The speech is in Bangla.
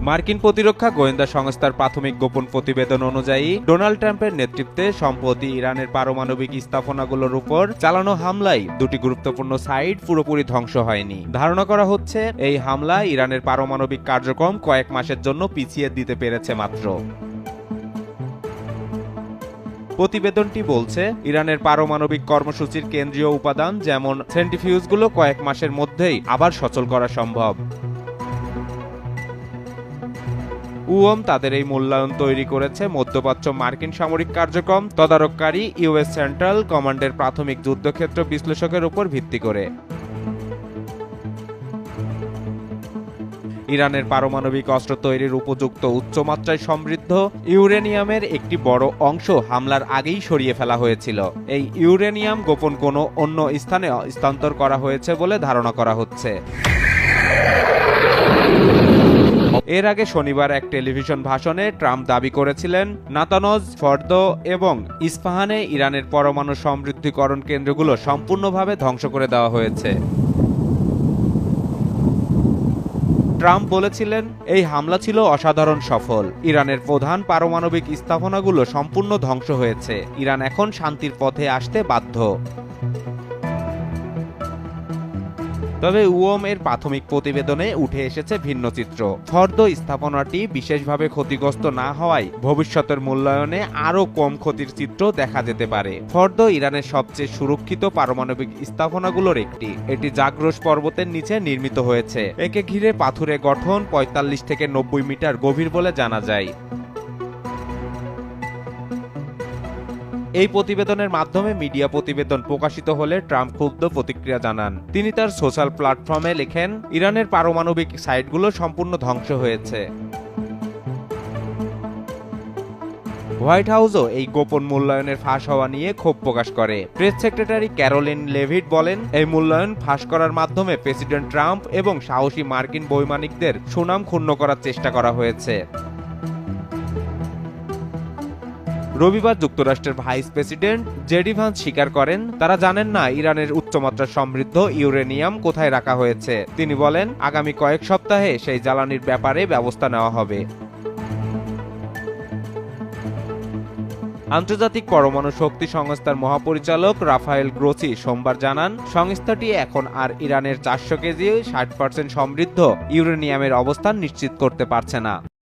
মার্কিন প্রতিরক্ষা গোয়েন্দা সংস্থার প্রাথমিক গোপন প্রতিবেদন অনুযায়ী ডোনাল্ড ট্রাম্পের নেতৃত্বে সম্প্রতি ইরানের পারমাণবিক স্থাপনাগুলোর উপর চালানো হামলায় দুটি গুরুত্বপূর্ণ সাইট পুরোপুরি ধ্বংস হয়নি। ধারণা করা হচ্ছে এই হামলা ইরানের পারমাণবিক কার্যক্রম কয়েক মাসের জন্য পিছিয়ে দিতে পেরেছে মাত্র। প্রতিবেদনটি বলছে ইরানের পারমাণবিক কর্মসূচির কেন্দ্রীয় উপাদান যেমন সেন্ট্রিফিউজগুলো কয়েক মাসের মধ্যেই আবার সচল করা সম্ভব। উওম তাদের এই মূল্যায়ন তৈরি করেছে মধ্যপ্রাচ্য মার্কিন সামরিক কার্যক্রম তদারককারী ইউএস সেন্ট্রাল কমান্ডের প্রাথমিক যুদ্ধক্ষেত্র বিশ্লেষকের উপর ভিত্তি করে। ইরানের পারমাণবিক অস্ত্র তৈরির উপযুক্ত উচ্চমাত্রায় সমৃদ্ধ ইউরেনিয়ামের একটি বড় অংশ হামলার আগেই সরিয়ে ফেলা হয়েছিল। এই ইউরেনিয়াম গোপন কোনো অন্য স্থানে স্থানান্তর করা হয়েছে বলে ধারণা করা হচ্ছে। এর আগে শনিবার এক টেলিভিশন ভাষণে ট্রাম্প দাবি করেছিলেন নাতানজ, ফর্দো এবং ইস্পাহানে ইরানের পরমাণু সমৃদ্ধিকরণ কেন্দ্রগুলো সম্পূর্ণভাবে ধ্বংস করে দেওয়া হয়েছে। ট্রাম্প বলেছিলেন, এই হামলা ছিল অসাধারণ সফল। ইরানের প্রধান পারমাণবিক স্থাপনাগুলো সম্পূর্ণ ধ্বংস হয়েছে। ইরান এখন শান্তির পথে আসতে বাধ্য। তবে উওম এর প্রাথমিক প্রতিবেদনে উঠে এসেছে ভিন্ন চিত্র। ফর্দো স্থাপনাটি বিশেষভাবে ক্ষতিগ্রস্ত না হওয়ায় ভবিষ্যতের মূল্যায়নে আরও কম ক্ষতির চিত্র দেখা যেতে পারে। ফর্দো ইরানের সবচেয়ে সুরক্ষিত পারমাণবিক স্থাপনাগুলোর একটি। এটি জাগ্রস পর্বতের নিচে নির্মিত হয়েছে। একে ঘিরে পাথুরে গঠন ৪৫ থেকে ৯০ মিটার গভীর বলে জানা যায়। এই প্রতিবেদনের মাধ্যমে মিডিয়া প্রতিবেদন প্রকাশিত হলে ট্রাম্প ক্ষুব্ধ প্রতিক্রিয়া জানান। তিনি তার সোশ্যাল প্ল্যাটফর্মে লেখেন, ইরানের পারমাণবিক সাইটগুলো সম্পূর্ণ ধ্বংস হয়েছে। হোয়াইট হাউসও এই গোপন মূল্যায়নের ফাঁস হওয়া নিয়ে ক্ষোভ প্রকাশ করে। প্রেস সেক্রেটারি ক্যারোলিন লেভিট বলেন, এই মূল্যায়ন ফাঁস করার মাধ্যমে প্রেসিডেন্ট ট্রাম্প এবং সাহসী মার্কিন বৈমানিকদের সুনাম ক্ষুণ্ণ করার চেষ্টা করা হয়েছে। রবিবার যুক্তরাষ্ট্রের ভাইস প্রেসিডেন্ট জেডি ভান্স স্বীকার করেন, তারা জানেন না ইরানের উচ্চমাত্রা সমৃদ্ধ ইউরেনিয়াম কোথায় রাখা হয়েছে। তিনি বলেন, আগামী কয়েক সপ্তাহে সেই জ্বালানির ব্যাপারে ব্যবস্থা নেওয়া হবে। আন্তর্জাতিক পরমাণু শক্তি সংস্থার মহাপরিচালক রাফায়েল গ্রোসি সোমবার জানান, সংস্থাটি এখন আর ইরানের ৪০০ কেজি ৬০% সমৃদ্ধ ইউরেনিয়ামের অবস্থান নিশ্চিত করতে পারছে না।